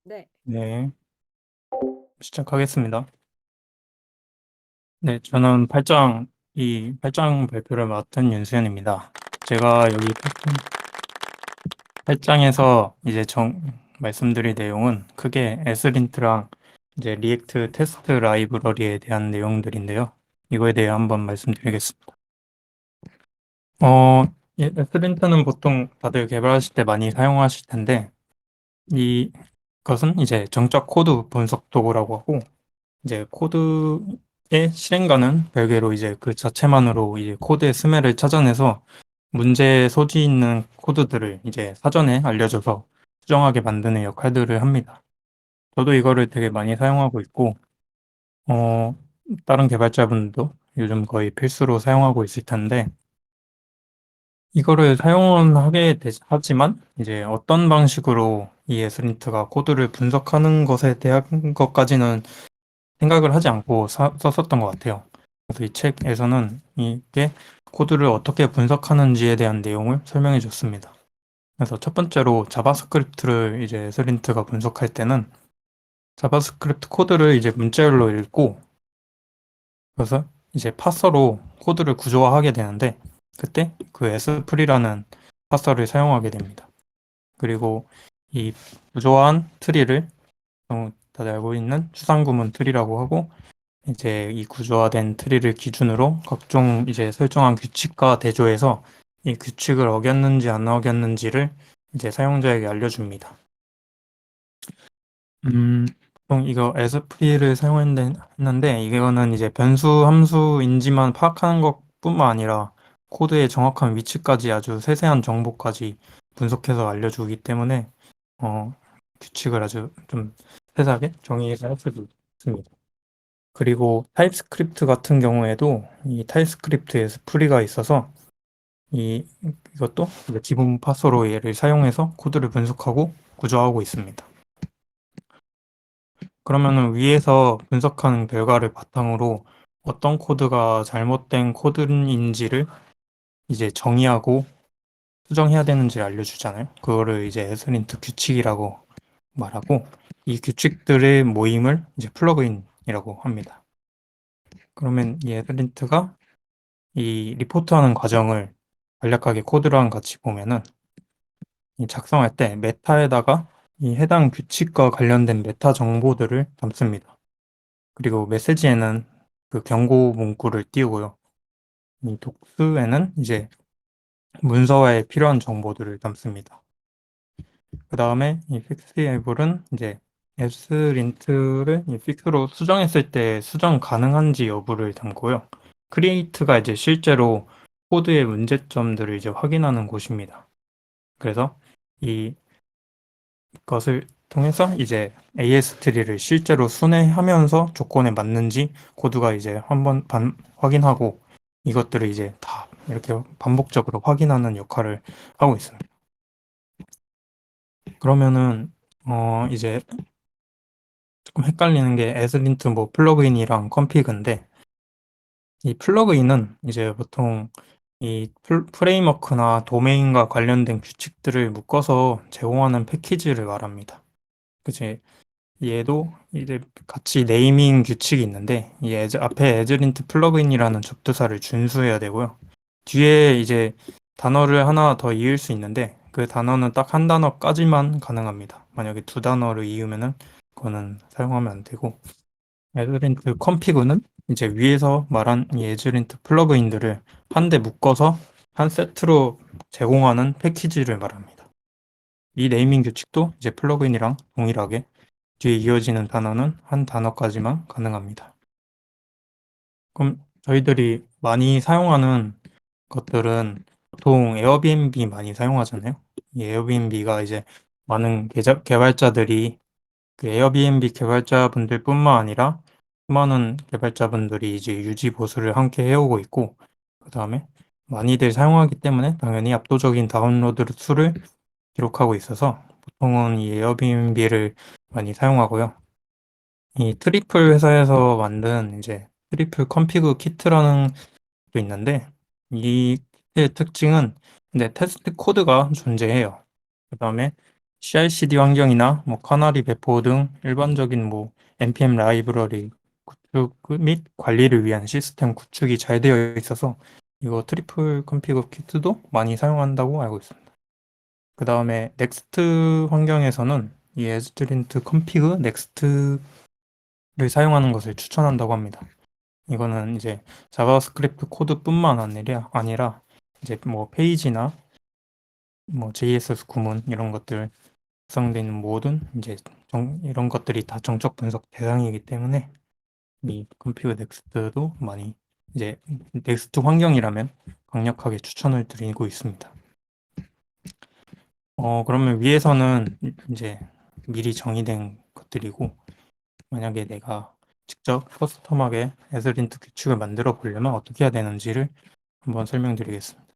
네. 네, 시작하겠습니다. 네, 저는 팔짱 발표를 맡은 윤수현입니다. 제가 여기 팔짱에서 이제 말씀드릴 내용은 크게 에스린트랑 이제 리액트 테스트 라이브러리에 대한 내용들인데요. 이거에 대해 한번 말씀드리겠습니다. 어, 에스린트는 보통 다들 개발하실 때 많이 사용하실 텐데, 이것은 이제 정적 코드 분석 도구라고 하고, 이제 코드의 실행과는 별개로 이제 그 자체만으로 이제 코드의 스멜을 찾아내서 문제 소지 있는 코드들을 이제 사전에 알려줘서 수정하게 만드는 역할들을 합니다. 저도 이거를 되게 많이 사용하고 있고, 어, 다른 개발자분도 요즘 거의 필수로 사용하고 있을 텐데, 이거를 사용은 하지만 이제 어떤 방식으로 이 에스린트가 코드를 분석하는 것에 대한 것까지는 생각을 하지 않고 썼었던 것 같아요. 그래서 이 책에서는 이게 코드를 어떻게 분석하는지에 대한 내용을 설명해 줬습니다. 그래서 첫 번째로 자바스크립트를 이제 에스린트가 분석할 때는 자바스크립트 코드를 이제 문자열로 읽고 그래서 이제 파서로 코드를 구조화하게 되는데 그때 그 에스프리라는 파서를 사용하게 됩니다. 그리고 이 구조화한 트리를 다들 알고 있는 추상구문 트리라고 하고 이제 이 구조화된 트리를 기준으로 각종 이제 설정한 규칙과 대조해서 이 규칙을 어겼는지 안 어겼는지를 이제 사용자에게 알려줍니다. 보통 이거 에스프리를 사용했는데 이거는 이제 변수 함수인지만 파악하는 것뿐만 아니라 코드의 정확한 위치까지 아주 세세한 정보까지 분석해서 알려주기 때문에 어, 규칙을 아주 좀 세세하게 정의해서 할 수도 있습니다. 그리고 타입스크립트 같은 경우에도 이 타입스크립트에서 프리가 있어서 이것도 이제 기본 파서로 얘를 사용해서 코드를 분석하고 구조하고 있습니다. 그러면은 위에서 분석하는 결과를 바탕으로 어떤 코드가 잘못된 코드인지를 이제 정의하고 수정해야 되는지 알려주잖아요. 그거를 이제 에스린트 규칙이라고 말하고 이 규칙들의 모임을 이제 플러그인이라고 합니다. 그러면 이 에스린트가 이 리포트하는 과정을 간략하게 코드랑 같이 보면은 이 작성할 때 메타에다가 이 해당 규칙과 관련된 메타 정보들을 담습니다. 그리고 메시지에는 그 경고 문구를 띄우고요. 이 독스에는 이제 문서화에 필요한 정보들을 담습니다. 그 다음에 이 픽스 에이블은 이제 에스린트를 이 픽스로 수정했을 때 수정 가능한지 여부를 담고요. 크리에이트가 이제 실제로 코드의 문제점들을 이제 확인하는 곳입니다. 그래서 이것을 통해서 이제 AS 트리를 실제로 순회하면서 조건에 맞는지 코드가 이제 한번 확인하고 이것들을 이제 다 이렇게 반복적으로 확인하는 역할을 하고 있습니다. 그러면은 이제 조금 헷갈리는 게 에스린트 뭐 플러그인이랑 컴피그인데 이 플러그인은 이제 보통 이 프레임워크나 도메인과 관련된 규칙들을 묶어서 제공하는 패키지를 말합니다. 그치? 얘도 이제 같이 네이밍 규칙이 있는데 이 앞에 에즈린트 플러그인이라는 접두사를 준수해야 되고요. 뒤에 이제 단어를 하나 더 이을 수 있는데 그 단어는 딱 한 단어까지만 가능합니다. 만약에 두 단어를 이으면은 그거는 사용하면 안 되고 에즈린트 컴피그는 이제 위에서 말한 이 에즈린트 플러그인들을 한 대 묶어서 한 세트로 제공하는 패키지를 말합니다. 이 네이밍 규칙도 이제 플러그인이랑 동일하게 뒤에 이어지는 단어는 한 단어까지만 가능합니다. 그럼 저희들이 많이 사용하는 것들은 보통 에어비앤비 많이 사용하잖아요. 이 에어비앤비가 이제 많은 개발자들이 그 에어비앤비 개발자분들뿐만 아니라 수많은 개발자분들이 이제 유지 보수를 함께 해오고 있고 그 다음에 많이들 사용하기 때문에 당연히 압도적인 다운로드 수를 기록하고 있어서 보통은 이 에어비앤비를 많이 사용하고요. 이 트리플 회사에서 만든 이제 트리플 컴피그 키트라는 게 있는데 이 키트의 특징은 이제 테스트 코드가 존재해요. 그다음에 CI/CD 환경이나 뭐 카나리 배포 등 일반적인 뭐 npm 라이브러리 구축 및 관리를 위한 시스템 구축이 잘 되어 있어서 이거 트리플 컨피그 키트도 많이 사용한다고 알고 있습니다. 그 다음에 넥스트 환경에서는 이 에즈드린트 컨피그 넥스트를 사용하는 것을 추천한다고 합니다. 이거는 이제 자바스크립트 코드뿐만 아니라 이제 뭐 페이지나 뭐 JSS 구문 이런 것들 구성되어 있는 모든 이제 이런 것들이 다 정적 분석 대상이기 때문에 이 컴피그 넥스트도 많이 이제 넥스트 환경이라면 강력하게 추천을 드리고 있습니다. 그러면 위에서는 이제 미리 정의된 것들이고 만약에 내가 직접 커스텀하게 에스린트 규칙을 만들어 보려면 어떻게 해야 되는지를 한번 설명드리겠습니다.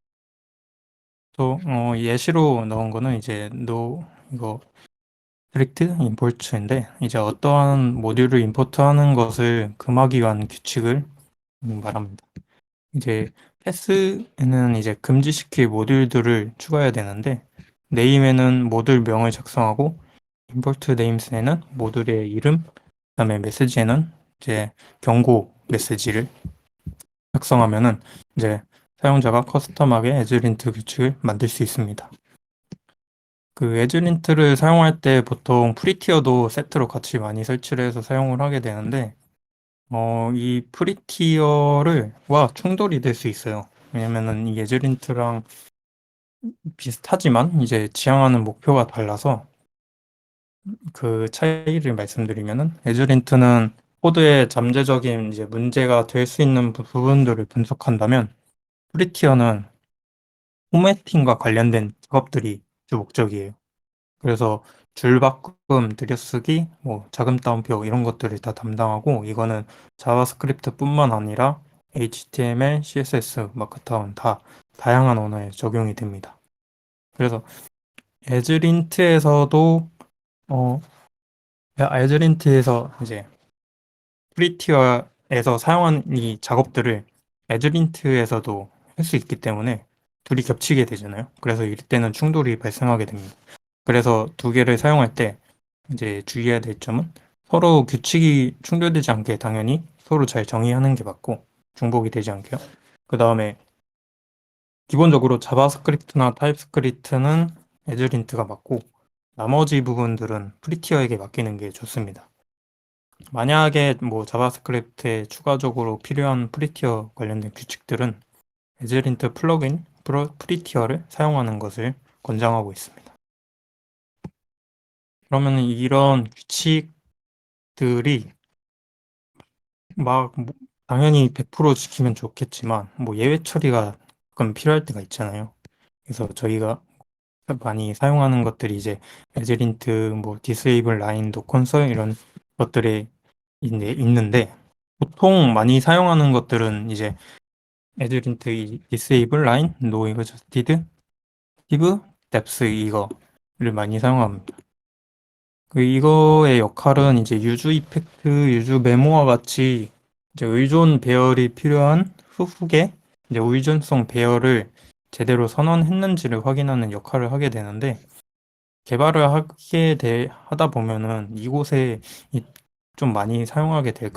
또 예시로 넣은 거는 이제 이거 스트릭트 임포트인데 이제 어떠한 모듈을 임포트하는 것을 금하기 위한 규칙을 말합니다. 이제 패스에는 이제 금지시킬 모듈들을 추가해야 되는데 네임에는 모듈 명을 작성하고 임포트 네임스에는 모듈의 이름, 그다음에 메시지에는 이제 경고 메시지를 작성하면은 이제 사용자가 커스텀하게 에즈린트 규칙을 만들 수 있습니다. 그 에즈린트를 사용할 때 보통 프리티어도 세트로 같이 많이 설치를 해서 사용을 하게 되는데 이 와 충돌이 될 수 있어요. 왜냐면은 이 에즈린트랑 비슷하지만 이제 지향하는 목표가 달라서 그 차이를 말씀드리면은 에즈린트는 코드의 잠재적인 이제 문제가 될 수 있는 부분들을 분석한다면 프리티어는 포매팅과 관련된 작업들이 주 목적이에요. 그래서 줄바꿈, 들여쓰기, 뭐 자금 따옴표 이런 것들을 다 담당하고 이거는 자바스크립트뿐만 아니라 HTML, CSS, 마크다운 다 다양한 언어에 적용이 됩니다. 그래서 에즈린트에서도 어 에즈린트에서 이제 프리티어에서 사용한 이 작업들을 에즈린트에서도 할 수 있기 때문에 둘이 겹치게 되잖아요. 그래서 이럴 때는 충돌이 발생하게 됩니다. 그래서 두 개를 사용할 때 이제 주의해야 될 점은 서로 규칙이 충돌되지 않게 당연히 서로 잘 정의하는 게 맞고 중복이 되지 않게요. 그 다음에 기본적으로 자바스크립트나 타입스크립트는 에즈린트가 맞고 나머지 부분들은 프리티어에게 맡기는 게 좋습니다. 만약에 뭐 자바스크립트에 추가적으로 필요한 프리티어 관련된 규칙들은 에즈린트 플러그인 프리티어를 사용하는 것을 권장하고 있습니다. 그러면 이런 규칙들이 당연히 100% 지키면 좋겠지만 뭐 예외 처리가 가끔 필요할 때가 있잖아요. 그래서 저희가 많이 사용하는 것들이 이제 에즈린트 뭐 디세이블 라인 도 콘솔 이런 것들이 있는데 보통 많이 사용하는 것들은 이제 에즈린트 디세이블 라인 노 이그저스티드 디브 뎁스 이거를 많이 사용합니다. 이거의 역할은 이제 유즈 이펙트, 유즈 메모와 같이 이제 의존 배열이 필요한 후속에 이제 의존성 배열을 제대로 선언했는지를 확인하는 역할을 하게 되는데 개발을 하다 보면은 이곳에 좀 많이 사용하게 될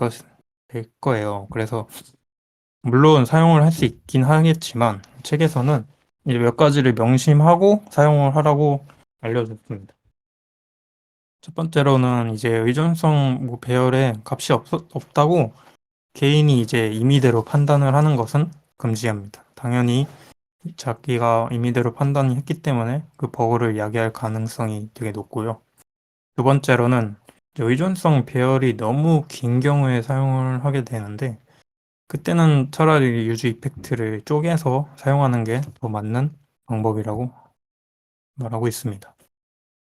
거예요. 그래서 물론 사용을 할 수 있긴 하겠지만 책에서는 이제 몇 가지를 명심하고 사용을 하라고 알려줬습니다. 첫 번째로는 이제 의존성 뭐 배열에 값이 없다고 개인이 이제 임의대로 판단을 하는 것은 금지합니다. 당연히 자기가 임의대로 판단을 했기 때문에 그 버그를 야기할 가능성이 되게 높고요. 두 번째로는 의존성 배열이 너무 긴 경우에 사용을 하게 되는데 그때는 차라리 유즈 이펙트를 쪼개서 사용하는 게 더 맞는 방법이라고 말하고 있습니다.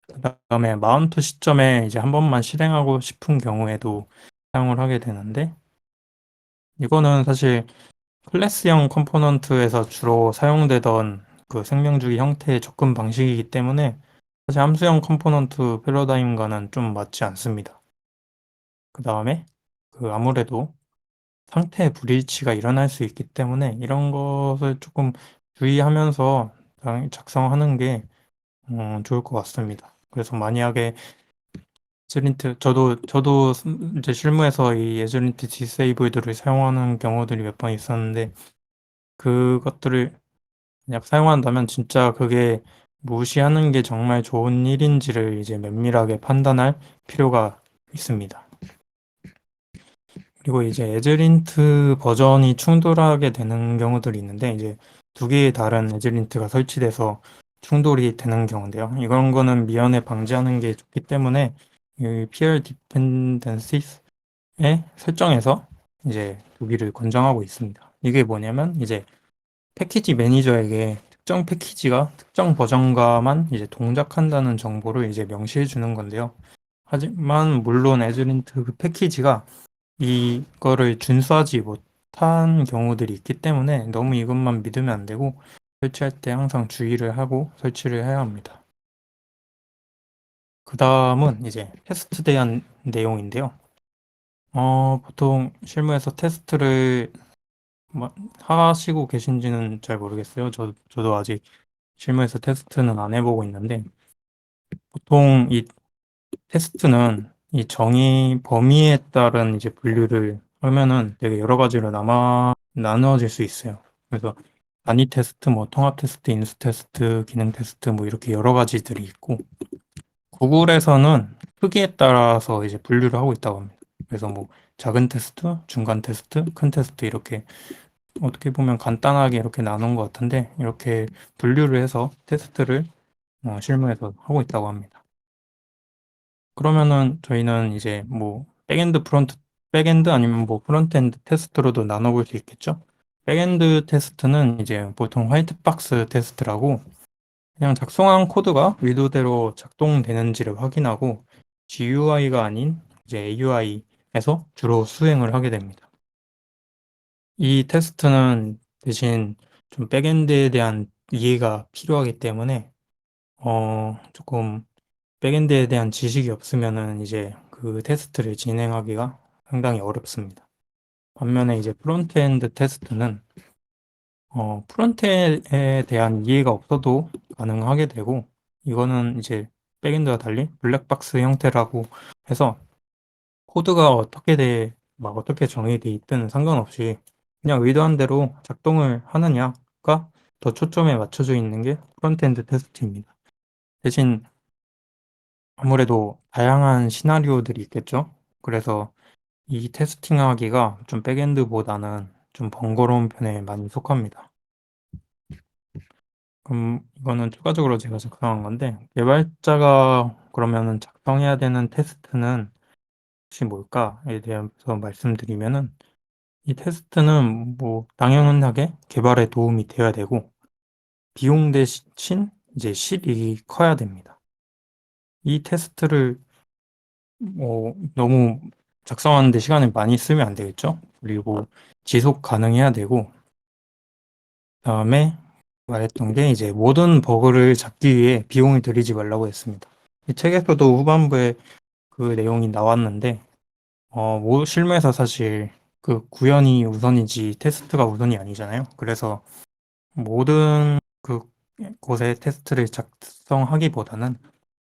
그다음에 마운트 시점에 이제 한 번만 실행하고 싶은 경우에도 사용을 하게 되는데 이거는 사실 클래스형 컴포넌트에서 주로 사용되던 그 생명주기 형태의 접근 방식이기 때문에 사실 함수형 컴포넌트 패러다임과는 좀 맞지 않습니다. 그 다음에 아무래도 상태 불일치가 일어날 수 있기 때문에 이런 것을 조금 주의하면서 작성하는 게 좋을 것 같습니다. 그래서 만약에 저도 이제 실무에서 이 에즈린트 디세이블드를 사용하는 경우들이 몇 번 있었는데, 그것들을 만약 사용한다면 진짜 그게 무시하는 게 정말 좋은 일인지를 이제 면밀하게 판단할 필요가 있습니다. 그리고 이제 에즈린트 버전이 충돌하게 되는 경우들이 있는데, 이제 두 개의 다른 에즈린트가 설치돼서 충돌이 되는 경우인데요. 이런 거는 미연에 방지하는 게 좋기 때문에 이 peer dependencies 설정에서 이제 두기를 권장하고 있습니다. 이게 뭐냐면 이제 패키지 매니저에게 특정 패키지가 특정 버전과만 이제 동작한다는 정보를 이제 명시해 주는 건데요. 하지만 물론 에즈린트 그 패키지가 이거를 준수하지 못한 경우들이 있기 때문에 너무 이것만 믿으면 안 되고 설치할 때 항상 주의를 하고 설치를 해야 합니다. 그 다음은 이제 테스트에 대한 내용인데요. 보통 실무에서 테스트를 하시고 계신지는 잘 모르겠어요. 저도 아직 실무에서 테스트는 안 해보고 있는데, 보통 이 테스트는 이 정의 범위에 따른 이제 분류를 하면은 되게 여러 가지로 나누어질 수 있어요. 그래서 단위 테스트, 뭐 통합 테스트, 인수 테스트, 기능 테스트 뭐 이렇게 여러 가지들이 있고, 구글에서는 크기에 따라서 이제 분류를 하고 있다고 합니다. 그래서 뭐 작은 테스트, 중간 테스트, 큰 테스트 이렇게 어떻게 보면 간단하게 이렇게 나눈 것 같은데 이렇게 분류를 해서 테스트를 실무에서 하고 있다고 합니다. 그러면은 저희는 이제 뭐 백엔드 아니면 뭐 프론트엔드 테스트로도 나눠볼 수 있겠죠? 백엔드 테스트는 이제 보통 화이트박스 테스트라고 그냥 작성한 코드가 의도대로 작동되는지를 확인하고 GUI가 아닌 이제 AUI에서 주로 수행을 하게 됩니다. 이 테스트는 대신 좀 백엔드에 대한 이해가 필요하기 때문에 조금 백엔드에 대한 지식이 없으면은 이제 그 테스트를 진행하기가 상당히 어렵습니다. 반면에 이제 프론트엔드 테스트는 프론트에 대한 이해가 없어도 가능하게 되고 이거는 이제 백엔드와 달리 블랙박스 형태라고 해서 코드가 막 어떻게 정의돼 있든 상관없이 그냥 의도한 대로 작동을 하느냐가 더 초점에 맞춰져 있는 게 프론트엔드 테스트입니다. 대신 아무래도 다양한 시나리오들이 있겠죠. 그래서 이 테스팅하기가 좀 백엔드보다는 좀 번거로운 편에 많이 속합니다. 그럼 이거는 추가적으로 제가 작성한 건데 개발자가 그러면은 작성해야 되는 테스트는 혹시 뭘까에 대해서 말씀드리면은 이 테스트는 뭐 당연하게 개발에 도움이 되어야 되고 비용 대신 이제 실이 커야 됩니다. 이 테스트를 너무 작성하는데 시간을 많이 쓰면 안 되겠죠? 그리고 지속 가능해야 되고 그다음에 말했던 게 이제 모든 버그를 잡기 위해 비용을 들이지 말라고 했습니다. 이 책에서도 후반부에 그 내용이 나왔는데 실무에서 사실 그 구현이 우선이지 테스트가 우선이 아니잖아요. 그래서 모든 그 곳에 테스트를 작성하기보다는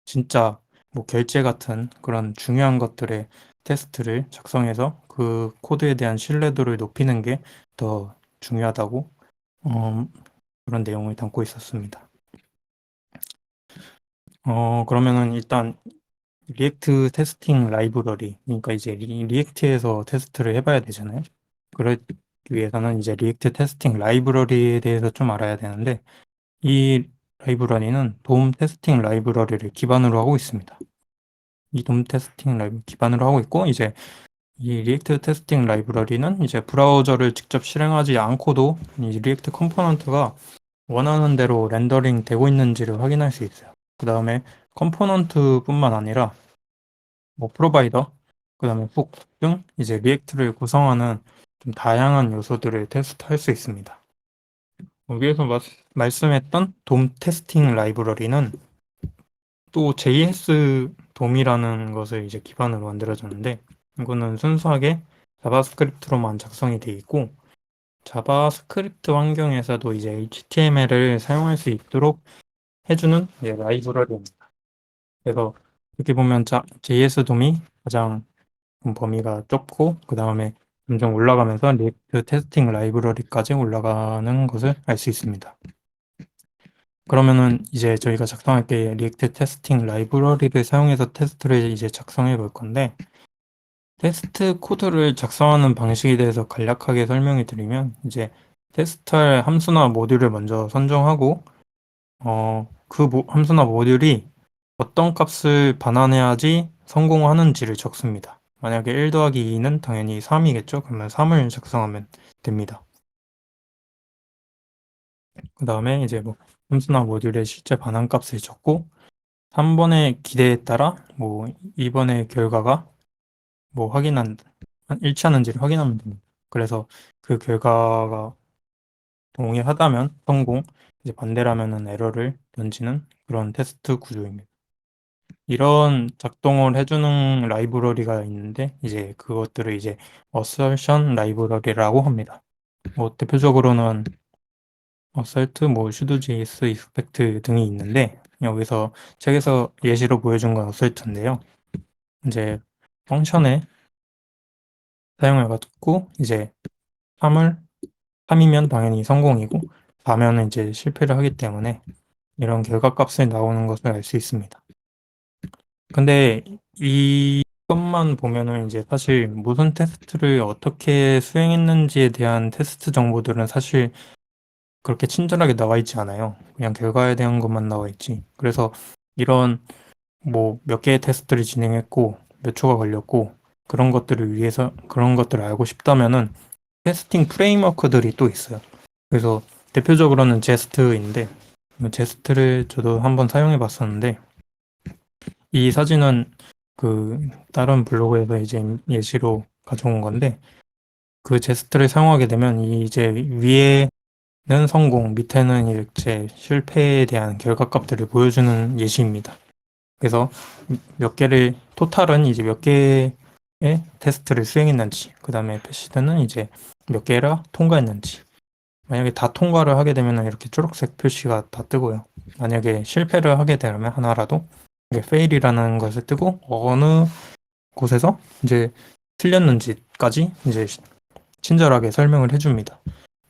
진짜 뭐 결제 같은 그런 중요한 것들의 테스트를 작성해서 그 코드에 대한 신뢰도를 높이는 게 더 중요하다고 어, 그런 내용을 담고 있었습니다. 그러면은 일단 리액트 테스팅 라이브러리, 그러니까 이제 리액트에서 테스트를 해봐야 되잖아요. 그러기 위해서는 이제 리액트 테스팅 라이브러리에 대해서 좀 알아야 되는데, 이 라이브러리는 돔 테스팅 라이브러리를 기반으로 하고 있습니다. 이 돔 테스팅 라이브 기반으로 하고 있고, 이제 이 리액트 테스팅 라이브러리는 이제 브라우저를 직접 실행하지 않고도 이 리액트 컴포넌트가 원하는 대로 렌더링 되고 있는지를 확인할 수 있어요. 그 다음에 컴포넌트뿐만 아니라 뭐 프로바이더, 그 다음에 훅 등 이제 리액트를 구성하는 좀 다양한 요소들을 테스트할 수 있습니다. 여기에서 말씀했던 돔 테스팅 라이브러리는 또 JS 돔이라는 것을 이제 기반으로 만들어졌는데 이거는 순수하게 자바스크립트로만 작성이 되어 있고 자바스크립트 환경에서도 이제 HTML을 사용할 수 있도록 해주는 라이브러리입니다. 그래서 이렇게 보면 JS 돔이 가장 범위가 좁고 그 다음에 점점 올라가면서 리액트 테스팅 라이브러리까지 올라가는 것을 알 수 있습니다. 그러면은 이제 저희가 작성할 게 리액트 테스팅 라이브러리를 사용해서 테스트를 이제 작성해 볼 건데, 테스트 코드를 작성하는 방식에 대해서 간략하게 설명해 드리면, 이제 테스트할 함수나 모듈을 먼저 선정하고 그 함수나 모듈이 어떤 값을 반환해야지 성공하는지를 적습니다. 만약에 1 더하기 2는 당연히 3이겠죠? 그러면 3을 작성하면 됩니다. 그 다음에 이제 뭐 함수나 모듈의 실제 반환 값을 적고 3번의 기대에 따라 뭐 2번의 결과가 뭐 일치하는지를 확인하면 됩니다. 그래서 그 결과가 동일하다면 성공, 이제 반대라면은 에러를 던지는 그런 테스트 구조입니다. 이런 작동을 해주는 라이브러리가 있는데 이제 그것들을 이제 assertion 라이브러리라고 합니다. 뭐 대표적으로는 assert, 뭐 sudo.js, expect 등이 있는데 여기서 책에서 예시로 보여준 건 assert인데요. 이제 펑션에 사용해가지고 이제 3이면 당연히 성공이고 4면은 이제 실패를 하기 때문에 이런 결과값이 나오는 것을 알 수 있습니다. 근데 이것만 보면은 이제 사실 무슨 테스트를 어떻게 수행했는지에 대한 테스트 정보들은 사실 그렇게 친절하게 나와 있지 않아요. 그냥 결과에 대한 것만 나와 있지. 그래서 이런 뭐 몇 개의 테스트를 진행했고 몇 초가 걸렸고 그런 것들을 위해서 그런 것들을 알고 싶다면은 테스팅 프레임워크들이 또 있어요. 그래서 대표적으로는 제스트인데 제스트를 저도 한번 사용해 봤었는데 이 사진은 그 다른 블로그에서 이제 예시로 가져온 건데 그 제스트를 사용하게 되면 이제 위에는 성공, 밑에는 이제 실패에 대한 결과값들을 보여주는 예시입니다. 그래서 몇 개를 토탈은 이제 몇 개의 테스트를 수행했는지, 그 다음에 패시드는 이제 몇 개라 통과했는지. 만약에 다 통과를 하게 되면 이렇게 초록색 표시가 다 뜨고요. 만약에 실패를 하게 되면 하나라도 이게 fail이라는 것을 뜨고 어느 곳에서 이제 틀렸는지까지 이제 친절하게 설명을 해줍니다.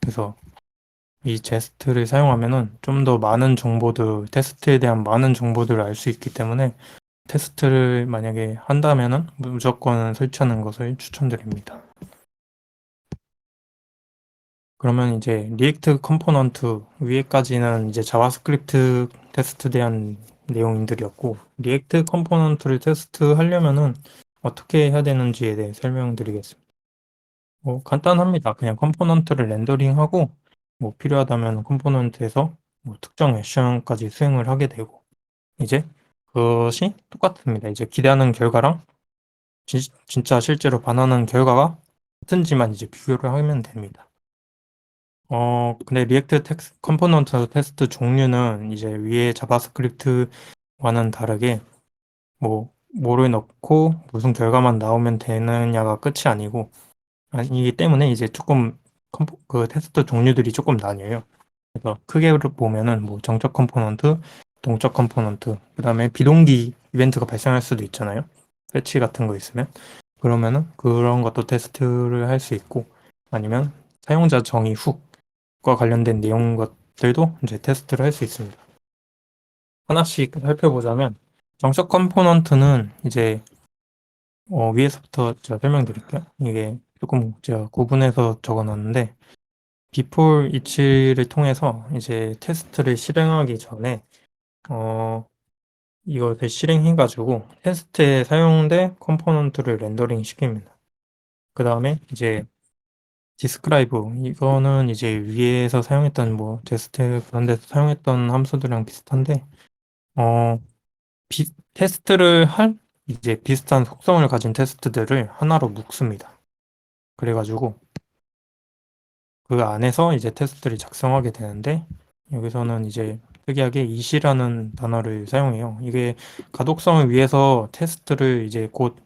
그래서 이 제스트를 사용하면은 좀 더 많은 정보들, 테스트에 대한 많은 정보들을 알 수 있기 때문에 테스트를 만약에 한다면은 무조건 설치하는 것을 추천드립니다. 그러면 이제 리액트 컴포넌트 위에까지는 이제 자바스크립트 테스트에 대한 내용들이었고, 리액트 컴포넌트를 테스트하려면은 어떻게 해야 되는지에 대해 설명드리겠습니다. 간단합니다. 그냥 컴포넌트를 렌더링하고 뭐 필요하다면 컴포넌트에서 뭐 특정 액션까지 수행을 하게 되고 이제 그것이 똑같습니다. 이제 기대하는 결과랑 진짜 실제로 반환하는 결과가 같은지만 이제 비교를 하면 됩니다. 근데 리액트 컴포넌트 테스트 종류는 이제 위에 자바스크립트와는 다르게 뭐를 넣고 무슨 결과만 나오면 되느냐가 끝이 아니기 때문에 이제 조금 그 테스트 종류들이 조금 나뉘어요. 그래서 크게 보면은 뭐 정적 컴포넌트, 동적 컴포넌트, 그다음에 비동기 이벤트가 발생할 수도 있잖아요. 패치 같은 거 있으면 그러면은 그런 것도 테스트를 할 수 있고 아니면 사용자 정의 훅과 관련된 내용 것들도 이제 테스트를 할 수 있습니다. 하나씩 살펴보자면 정적 컴포넌트는 이제 위에서부터 제가 설명드릴게요. 이게 조금 제가 구분해서 적어놨는데 before each를 통해서 이제 테스트를 실행하기 전에 이것을 실행해가지고 테스트에 사용된 컴포넌트를 렌더링 시킵니다. 그 다음에 이제 describe 이거는 이제 위에서 사용했던 뭐 제스트 그런 데서 사용했던 함수들이랑 비슷한데 어, 테스트를 할 이제 비슷한 속성을 가진 테스트들을 하나로 묶습니다. 그래가지고 그 안에서 이제 테스트를 작성하게 되는데 여기서는 이제 특이하게 이시라는 단어를 사용해요. 이게 가독성을 위해서 테스트를 이제 곧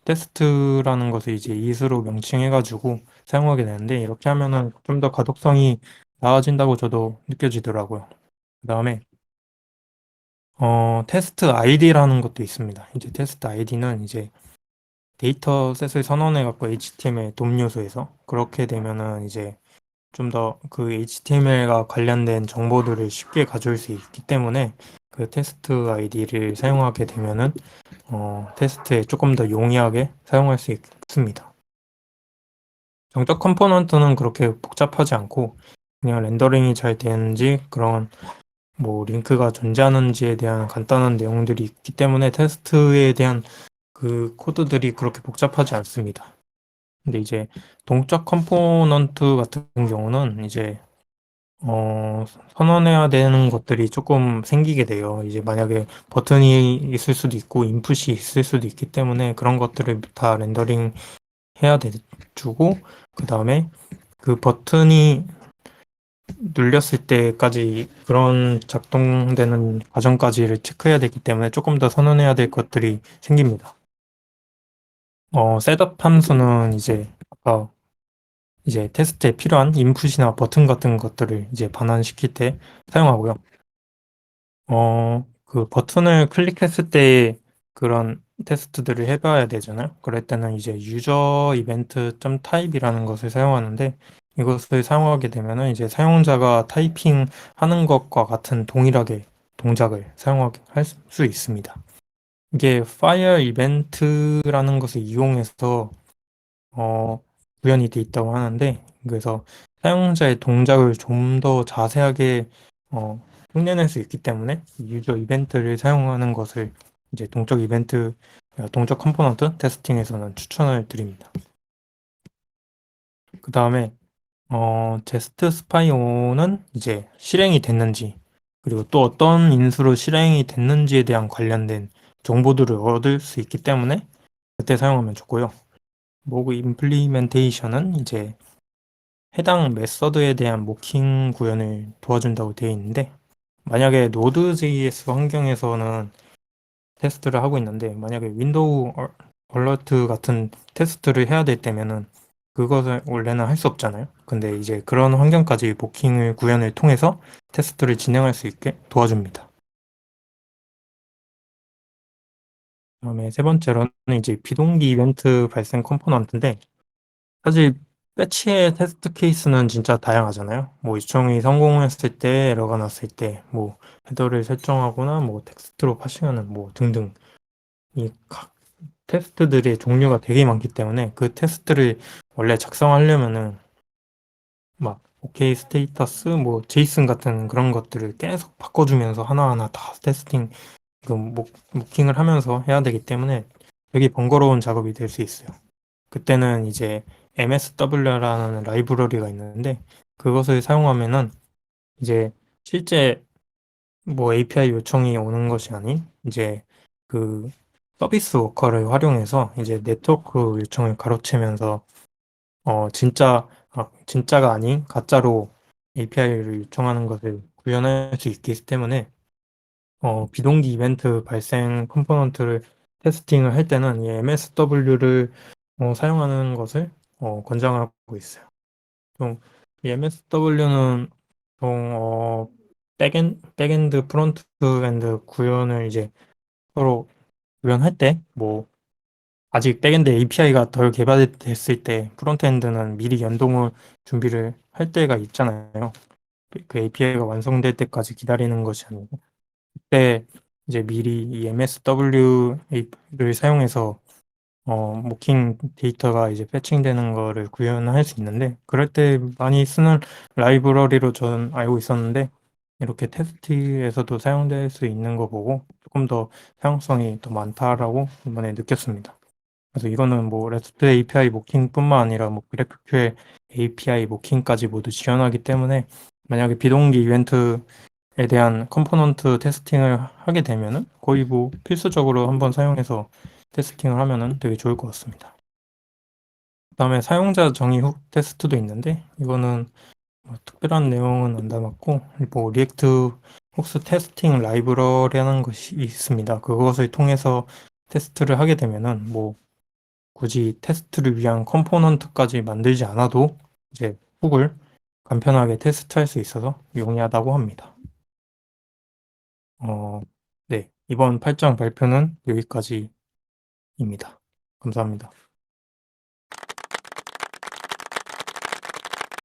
테스트라는 것을 이제 이수로 명칭해가지고 사용하게 되는데 이렇게 하면은 좀 더 가독성이 나아진다고 저도 느껴지더라고요. 그 다음에 테스트 아이디라는 것도 있습니다. 이제 테스트 아이디는 이제 데이터셋을 선언해갖고 HTML 돔 요소에서 그렇게 되면은 이제 좀 더 그 HTML과 관련된 정보들을 쉽게 가져올 수 있기 때문에 그 테스트 아이디를 사용하게 되면은 테스트에 조금 더 용이하게 사용할 수 있습니다. 정적 컴포넌트는 그렇게 복잡하지 않고 그냥 렌더링이 잘 되는지 그런 뭐 링크가 존재하는지에 대한 간단한 내용들이 있기 때문에 테스트에 대한 그 코드들이 그렇게 복잡하지 않습니다. 근데 이제 동적 컴포넌트 같은 경우는 이제 어, 선언해야 되는 것들이 조금 생기게 돼요. 이제 만약에 버튼이 있을 수도 있고 인풋이 있을 수도 있기 때문에 그런 것들을 다 렌더링 해야 주고 그 다음에 그 버튼이 눌렸을 때까지 그런 작동되는 과정까지를 체크해야 되기 때문에 조금 더 선언해야 될 것들이 생깁니다. 셋업 함수는 이제 아까 이제 테스트에 필요한 인풋이나 버튼 같은 것들을 이제 반환시킬 때 사용하고요. 그 버튼을 클릭했을 때 그런 테스트들을 해봐야 되잖아요. 그럴 때는 이제 유저 이벤트 점 타입이라는 것을 사용하는데 이것을 사용하게 되면은 이제 사용자가 타이핑 하는 것과 같은 동일하게 동작을 사용하게 할 수 있습니다. 이게 파이어 이벤트라는 것을 이용해서 어, 구현이 돼 있다고 하는데 그래서 사용자의 동작을 좀 더 자세하게 흉내낼 수 있기 때문에 유저 이벤트를 사용하는 것을 이제 동적 이벤트, 동적 컴포넌트 테스팅에서는 추천을 드립니다. 그 다음에 제스트 스파이오는 이제 실행이 됐는지 그리고 또 어떤 인수로 실행이 됐는지에 대한 관련된 정보들을 얻을 수 있기 때문에 그때 사용하면 좋고요. 모그 임플리멘테이션은 이제 해당 메서드에 대한 모킹 구현을 도와준다고 되어 있는데 만약에 Node.js 환경에서는 테스트를 하고 있는데 만약에 윈도우 얼러트 같은 테스트를 해야 될 때면은 그것을 원래는 할 수 없잖아요. 근데 이제 그런 환경까지 모킹을 구현을 통해서 테스트를 진행할 수 있게 도와줍니다. 그다음에 세 번째로는 이제 비동기 이벤트 발생 컴포넌트인데 사실 패치의 테스트 케이스는 진짜 다양하잖아요. 뭐 요청이 성공했을 때, 에러가 났을 때, 뭐 헤더를 설정하거나 뭐 텍스트로 파싱하는 뭐 등등 이 각 테스트들의 종류가 되게 많기 때문에 그 테스트를 원래 작성하려면은 막 오케이 스테이터스 뭐 제이슨 같은 그런 것들을 계속 바꿔주면서 하나하나 다 테스팅 그 모킹을 하면서 해야 되기 때문에 되게 번거로운 작업이 될 수 있어요. 그때는 이제 MSW라는 라이브러리가 있는데 그것을 사용하면은 이제 실제 뭐 API 요청이 오는 것이 아닌 이제 그 서비스 워커를 활용해서 이제 네트워크 요청을 가로채면서 진짜가 아닌 가짜로 API를 요청하는 것을 구현할 수 있기 때문에 비동기 이벤트 발생 컴포넌트를 테스팅을 할 때는 이 MSW를 사용하는 것을 권장하고 있어요. 좀, 이 MSW는 보통, 백엔드, 프론트엔드 구현을 이제 서로 구현할 때, 뭐, 아직 백엔드 API가 덜 개발됐을 때, 프론트엔드는 미리 연동을 준비를 할 때가 있잖아요. 그 API가 완성될 때까지 기다리는 것이 아니고, 그때 이제 미리 이 MSW를 사용해서 모킹 데이터가 이제 패칭되는 거를 구현할 수 있는데, 그럴 때 많이 쓰는 라이브러리로 저는 알고 있었는데, 이렇게 테스트에서도 사용될 수 있는 거 보고 조금 더 사용성이 더 많다라고 이번에 느꼈습니다. 그래서 이거는 뭐 REST API 모킹뿐만 아니라 뭐 GraphQL API 모킹까지 모두 지원하기 때문에 만약에 비동기 이벤트에 대한 컴포넌트 테스팅을 하게 되면은 거의 뭐 필수적으로 한번 사용해서 테스팅을 하면은 되게 좋을 것 같습니다. 그다음에 사용자 정의 훅 테스트도 있는데 이거는 뭐 특별한 내용은 안 담았고 뭐 리액트 훅스 테스팅 라이브러리라는 것이 있습니다. 그것을 통해서 테스트를 하게 되면은 뭐 굳이 테스트를 위한 컴포넌트까지 만들지 않아도 이제 훅을 간편하게 테스트할 수 있어서 용이하다고 합니다. 어, 네, 이번 8장 발표는 여기까지입니다. 감사합니다.